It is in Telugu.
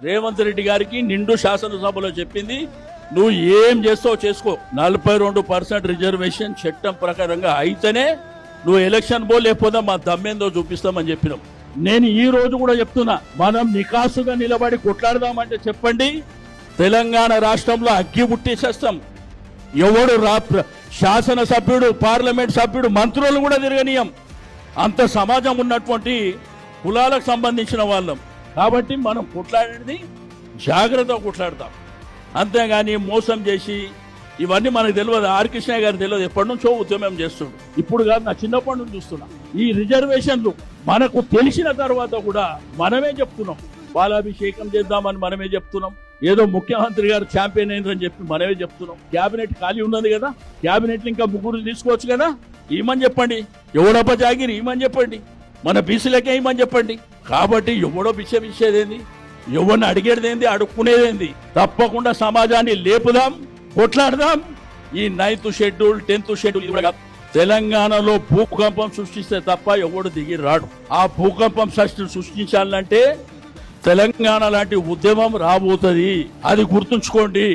రేవంత్ రెడ్డి గారికి నిండు శాసనసభలో చెప్పింది, నువ్వు ఏం చేస్తావో చేసుకో, 42% రిజర్వేషన్ చట్టం ప్రకారంగా అయితేనే నువ్వు ఎలక్షన్ పో, లేకపోతే మా దమ్మేందో చూపిస్తామని చెప్పినాం. నేను ఈ రోజు కూడా చెప్తున్నా, మనం నికాసుగా నిలబడి కొట్లాడదామంటే చెప్పండి, తెలంగాణ రాష్ట్రంలో అగ్గి పుట్టేసేస్తాం. ఎవడు శాసనసభ్యుడు, పార్లమెంట్ సభ్యుడు, మంత్రులు కూడా తిరగనీయం. అంత సమాజం ఉన్నటువంటి కులాలకు సంబంధించిన వాళ్ళం కాబట్టి మనం కొట్లాడేది జాగ్రత్తగా కొట్లాడతాం. అంతేగాని మోసం చేసి ఇవన్నీ మనకు తెలియదు. ఆర్ కృష్ణయ్య గారు తెలియదు, ఎప్పటి నుంచో ఉద్యమం చేస్తుండు, ఇప్పుడు కాదు, నా చిన్నప్పటి నుంచి చూస్తున్నా. ఈ రిజర్వేషన్లు మనకు తెలిసిన తర్వాత కూడా మనమే చెప్తున్నాం, బాలాభిషేకం చేద్దామని మనమే చెప్తున్నాం. ఏదో ముఖ్యమంత్రి గారు ఛాంపియన్ అయినని చెప్పి మనమే చెప్తున్నాం. క్యాబినెట్ ఖాళీ ఉన్నది కదా, క్యాబినెట్ ఇంకా ముగ్గురు తీసుకోవచ్చు కదా, ఏమని చెప్పండి. ఎవడప్ప జాగిరి ఏమని చెప్పండి, మన బీసీలకే ఏమని చెప్పండి. కాబట్టి ఎవడో ఇచ్చేదేంది, ఎవరిని అడిగేదేంది, అడుక్కునేదేంది. తప్పకుండా సమాజాన్ని లేపుదాం, కొట్లాడదాం. ఈ 9th షెడ్యూల్ 10th షెడ్యూల్ తెలంగాణలో భూకంపం సృష్టిస్తే తప్ప ఎవడు దిగి రాడు. ఆ భూకంపం సృష్టించాలంటే తెలంగాణ లాంటి ఉద్యమం రాబోతుంది, అది గుర్తుంచుకోండి.